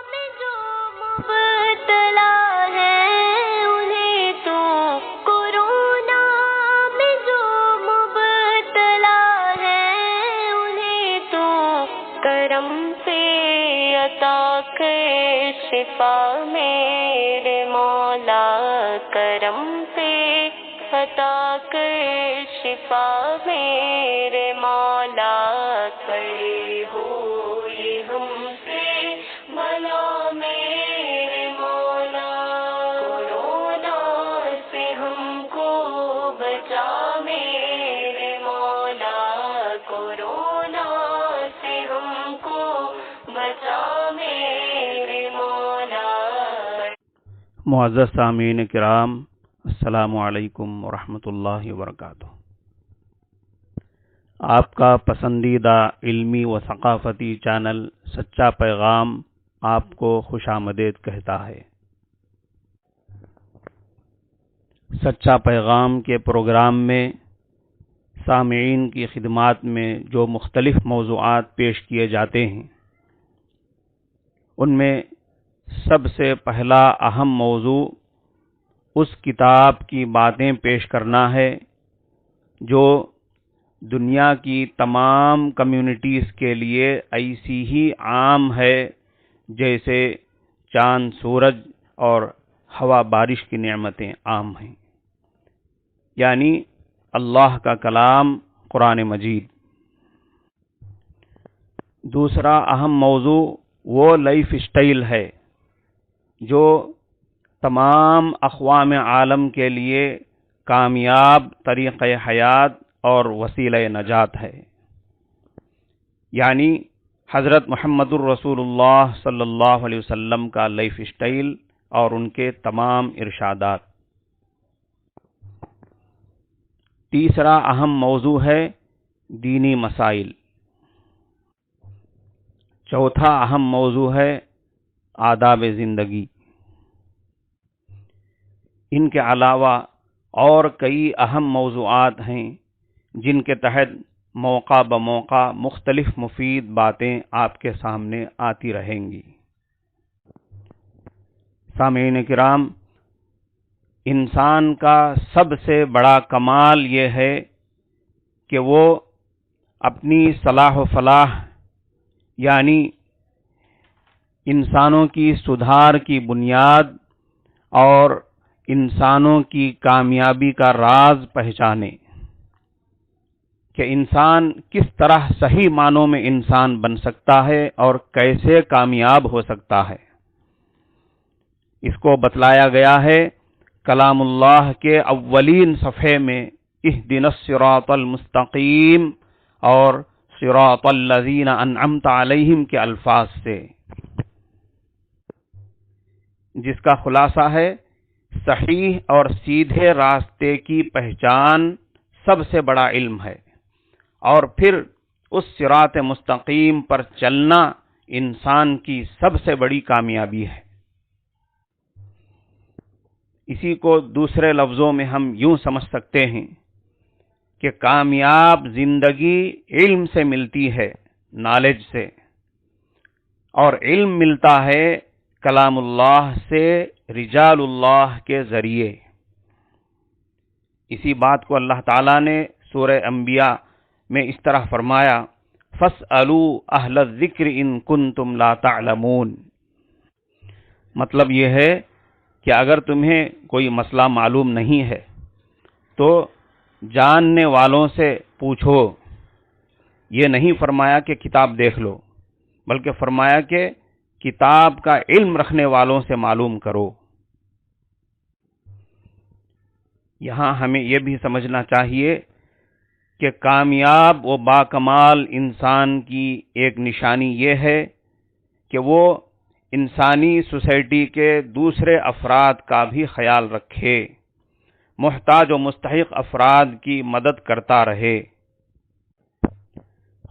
میں جو مبتلا ہے انہیں تو کورونا میں جو مبتلا ہے انہیں تو کرم سے عطا کر شفا میرے مولا، کرم سے عطا کر شفا میرے مولا، کھڑے ہوئے ہم سے بھلا میرے مولا، کورونا سے ہم کو بچا میرے مولا، کورونا سے ہم کو بچا میرے مولا۔ معزز سامعین کرام، السلام علیکم ورحمۃ اللہ وبرکاتہ۔ آپ کا پسندیدہ علمی و ثقافتی چینل سچا پیغام آپ کو خوش آمدید کہتا ہے۔ سچا پیغام کے پروگرام میں سامعین کی خدمات میں جو مختلف موضوعات پیش کیے جاتے ہیں، ان میں سب سے پہلا اہم موضوع اس کتاب کی باتیں پیش کرنا ہے جو دنیا کی تمام کمیونٹیز کے لیے ایسی ہی عام ہے جیسے چاند، سورج اور ہوا بارش کی نعمتیں عام ہیں، یعنی اللہ کا کلام قرآن مجید۔ دوسرا اہم موضوع وہ لائف سٹائل ہے جو تمام اقوام عالم کے لیے کامیاب طریقہ حیات اور وسیلہ نجات ہے، یعنی حضرت محمد الرسول اللہ صلی اللہ علیہ وسلم کا لائف سٹائل اور ان کے تمام ارشادات۔ تیسرا اہم موضوع ہے دینی مسائل۔ چوتھا اہم موضوع ہے آداب زندگی۔ ان کے علاوہ اور کئی اہم موضوعات ہیں جن کے تحت موقع بموقع مختلف مفید باتیں آپ کے سامنے آتی رہیں گی۔ سامعین کرام، انسان کا سب سے بڑا کمال یہ ہے کہ وہ اپنی صلاح و فلاح، یعنی انسانوں کی سدھار کی بنیاد اور انسانوں کی کامیابی کا راز پہچانے کہ انسان کس طرح صحیح معنوں میں انسان بن سکتا ہے اور کیسے کامیاب ہو سکتا ہے۔ اس کو بتلایا گیا ہے کلام اللہ کے اولین صفحے میں اہدنا الصراط المستقیم اور صراط الذین انعمت علیہم کے الفاظ سے، جس کا خلاصہ ہے صحیح اور سیدھے راستے کی پہچان سب سے بڑا علم ہے، اور پھر اس صراط مستقیم پر چلنا انسان کی سب سے بڑی کامیابی ہے۔ اسی کو دوسرے لفظوں میں ہم یوں سمجھ سکتے ہیں کہ کامیاب زندگی علم سے ملتی ہے، نالج سے، اور علم ملتا ہے کلام اللہ سے، رجال اللہ کے ذریعے۔ اسی بات کو اللہ تعالیٰ نے سورہ انبیاء میں اس طرح فرمایا، فَاسْأَلُوا أَهْلَ الذِّكْرِ إِن كُنتُمْ لَا تَعْلَمُونَ۔ مطلب یہ ہے کہ اگر تمہیں کوئی مسئلہ معلوم نہیں ہے تو جاننے والوں سے پوچھو۔ یہ نہیں فرمایا کہ کتاب دیکھ لو، بلکہ فرمایا کہ کتاب کا علم رکھنے والوں سے معلوم کرو۔ یہاں ہمیں یہ بھی سمجھنا چاہیے کہ کامیاب و باکمال انسان کی ایک نشانی یہ ہے کہ وہ انسانی سوسائٹی کے دوسرے افراد کا بھی خیال رکھے، محتاج و مستحق افراد کی مدد کرتا رہے۔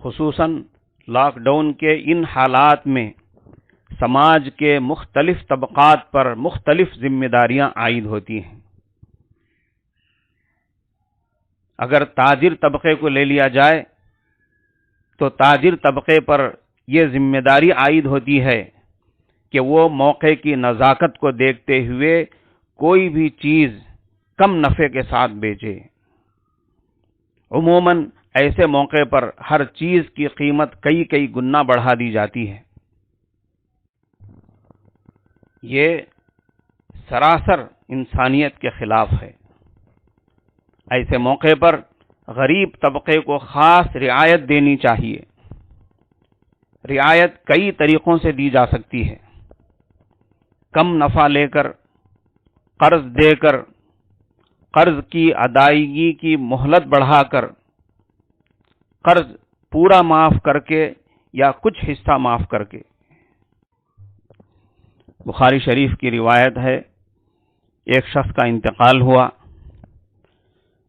خصوصاً لاک ڈاؤن کے ان حالات میں سماج کے مختلف طبقات پر مختلف ذمہ داریاں عائد ہوتی ہیں۔ اگر تاجر طبقے کو لے لیا جائے تو تاجر طبقے پر یہ ذمہ داری عائد ہوتی ہے کہ وہ موقع کی نزاکت کو دیکھتے ہوئے کوئی بھی چیز کم نفع کے ساتھ بیچے۔ عموماً ایسے موقع پر ہر چیز کی قیمت کئی گنا بڑھا دی جاتی ہے۔ یہ سراسر انسانیت کے خلاف ہے۔ ایسے موقع پر غریب طبقے کو خاص رعایت دینی چاہیے۔ رعایت کئی طریقوں سے دی جا سکتی ہے۔ کم نفع لے کر، قرض دے کر، قرض کی ادائیگی کی مہلت بڑھا کر، قرض پورا معاف کر کے یا کچھ حصہ معاف کر کے۔ بخاری شریف کی روایت ہے، ایک شخص کا انتقال ہوا،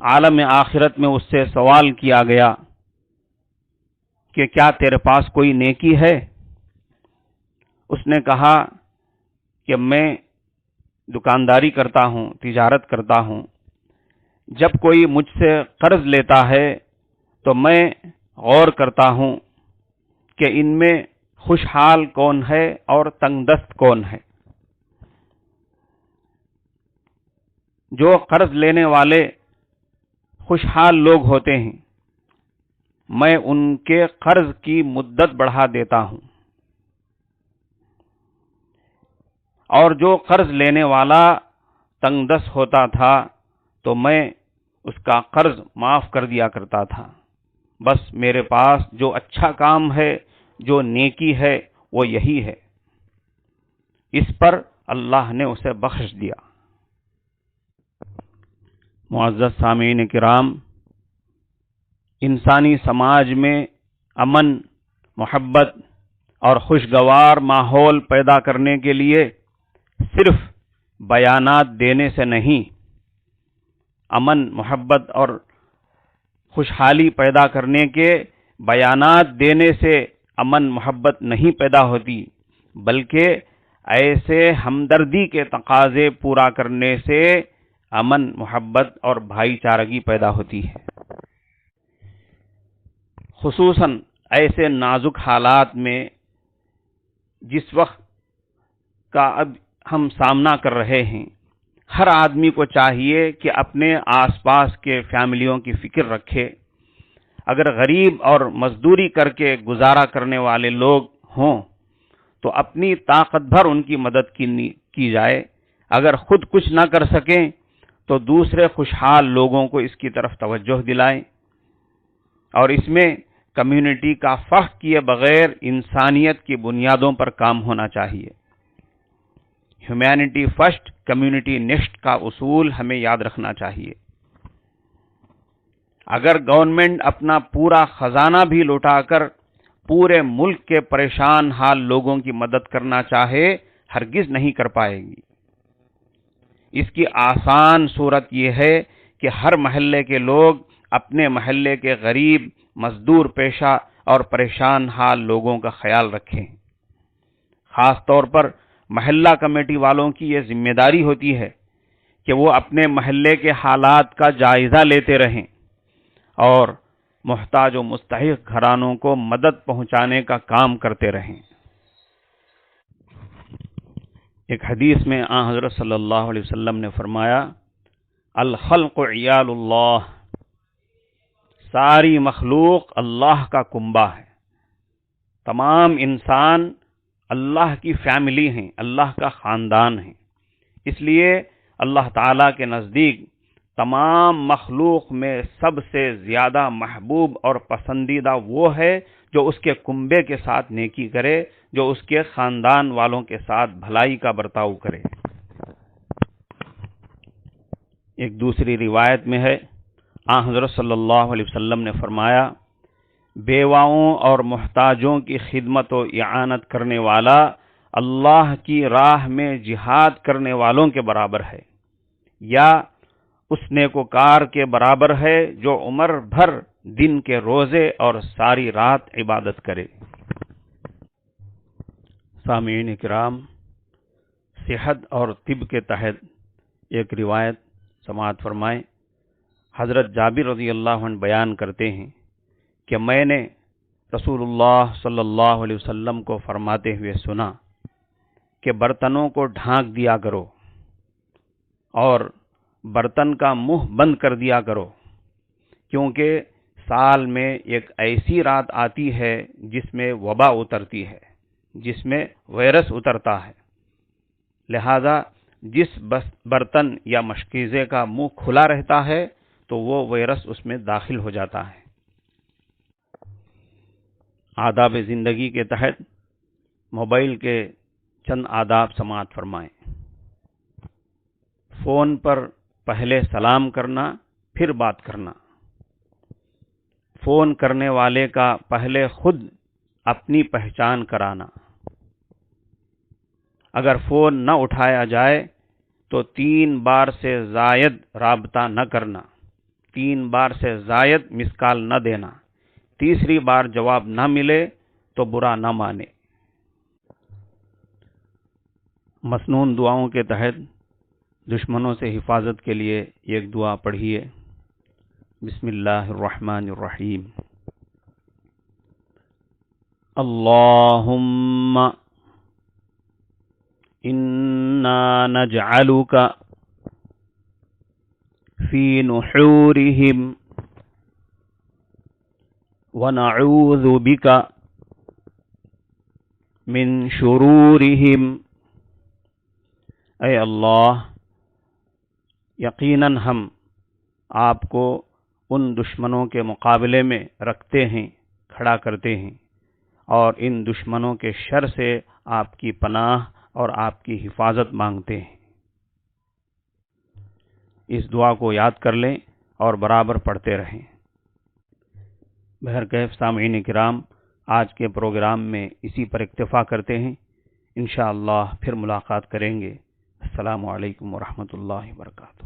عالم آخرت میں اس سے سوال کیا گیا کہ کیا تیرے پاس کوئی نیکی ہے؟ اس نے کہا کہ میں دکانداری کرتا ہوں، تجارت کرتا ہوں، جب کوئی مجھ سے قرض لیتا ہے تو میں غور کرتا ہوں کہ ان میں خوشحال کون ہے اور تنگ دست کون ہے۔ جو قرض لینے والے خوشحال لوگ ہوتے ہیں، میں ان کے قرض کی مدت بڑھا دیتا ہوں، اور جو قرض لینے والا تنگ دست ہوتا تھا تو میں اس کا قرض معاف کر دیا کرتا تھا۔ بس میرے پاس جو اچھا کام ہے، جو نیکی ہے، وہ یہی ہے۔ اس پر اللہ نے اسے بخش دیا۔ معزز سامعین کرام، انسانی سماج میں امن، محبت اور خوشگوار ماحول پیدا کرنے کے لیے صرف بیانات دینے سے نہیں، امن، محبت اور خوشحالی پیدا کرنے کے بیانات دینے سے امن محبت نہیں پیدا ہوتی، بلکہ ایسے ہمدردی کے تقاضے پورا کرنے سے امن، محبت اور بھائی چارگی پیدا ہوتی ہے۔ خصوصاً ایسے نازک حالات میں جس وقت کا اب ہم سامنا کر رہے ہیں، ہر آدمی کو چاہیے کہ اپنے آس پاس کے فیملیوں کی فکر رکھے۔ اگر غریب اور مزدوری کر کے گزارا کرنے والے لوگ ہوں تو اپنی طاقت بھر ان کی مدد کی جائے۔ اگر خود کچھ نہ کر سکیں تو دوسرے خوشحال لوگوں کو اس کی طرف توجہ دلائیں، اور اس میں کمیونٹی کا فرق کیے بغیر انسانیت کی بنیادوں پر کام ہونا چاہیے۔ ہیومینٹی فرسٹ، کمیونٹی نیکسٹ کا اصول ہمیں یاد رکھنا چاہیے۔ اگر گورنمنٹ اپنا پورا خزانہ بھی لوٹا کر پورے ملک کے پریشان حال لوگوں کی مدد کرنا چاہے، ہرگز نہیں کر پائے گی۔ اس کی آسان صورت یہ ہے کہ ہر محلے کے لوگ اپنے محلے کے غریب، مزدور پیشہ اور پریشان حال لوگوں کا خیال رکھیں۔ خاص طور پر محلہ کمیٹی والوں کی یہ ذمہ داری ہوتی ہے کہ وہ اپنے محلے کے حالات کا جائزہ لیتے رہیں اور محتاج و مستحق گھرانوں کو مدد پہنچانے کا کام کرتے رہیں۔ ایک حدیث میں آن حضرت صلی اللہ علیہ وسلم نے فرمایا، الخلق عیال اللہ، ساری مخلوق اللہ کا کنبہ ہے۔ تمام انسان اللہ کی فیملی ہیں، اللہ کا خاندان ہیں۔ اس لیے اللہ تعالیٰ کے نزدیک تمام مخلوق میں سب سے زیادہ محبوب اور پسندیدہ وہ ہے جو اس کے کنبے کے ساتھ نیکی کرے، جو اس کے خاندان والوں کے ساتھ بھلائی کا برتاؤ کرے۔ ایک دوسری روایت میں ہے، آن حضرت صلی اللہ علیہ وسلم نے فرمایا، بیواؤں اور محتاجوں کی خدمت و اعانت کرنے والا اللہ کی راہ میں جہاد کرنے والوں کے برابر ہے، یا اس نیکوکار کے برابر ہے جو عمر بھر دن کے روزے اور ساری رات عبادت کرے۔ سامعین کرام، صحت اور طب کے تحت ایک روایت سماعت فرمائیں۔ حضرت جابر رضی اللہ عنہ بیان کرتے ہیں کہ میں نے رسول اللہ صلی اللہ علیہ وسلم کو فرماتے ہوئے سنا کہ برتنوں کو ڈھانک دیا کرو اور برتن کا منہ بند کر دیا کرو، کیونکہ سال میں ایک ایسی رات آتی ہے جس میں وبا اترتی ہے، جس میں وائرس اترتا ہے۔ لہذا جس برتن یا مشکیزے کا منہ کھلا رہتا ہے تو وہ وائرس اس میں داخل ہو جاتا ہے۔ آداب زندگی کے تحت موبائل کے چند آداب سماعت فرمائیں۔ فون پر پہلے سلام کرنا، پھر بات کرنا۔ فون کرنے والے کا پہلے خود اپنی پہچان کرانا۔ اگر فون نہ اٹھایا جائے تو 3 بار سے زائد رابطہ نہ کرنا، 3 بار سے زائد مس کال نہ دینا، تیسری بار جواب نہ ملے تو برا نہ مانے۔ مسنون دعاؤں کے تحت دشمنوں سے حفاظت کے لیے ایک دعا پڑھیے۔ بسم اللہ الرحمن الرحیم۔ اللہم انا نجعلک فی نحورہم ونعوذ بک من شرورہم۔ اے اللہ، یقیناً ہم آپ کو ان دشمنوں کے مقابلے میں رکھتے ہیں، کھڑا کرتے ہیں، اور ان دشمنوں کے شر سے آپ کی پناہ اور آپ کی حفاظت مانگتے ہیں۔ اس دعا کو یاد کر لیں اور برابر پڑھتے رہیں۔ بہرکیف سامعین کرام، آج کے پروگرام میں اسی پر اکتفا کرتے ہیں۔ انشاءاللہ پھر ملاقات کریں گے۔ السلام علیکم ورحمۃ اللہ وبرکاتہ۔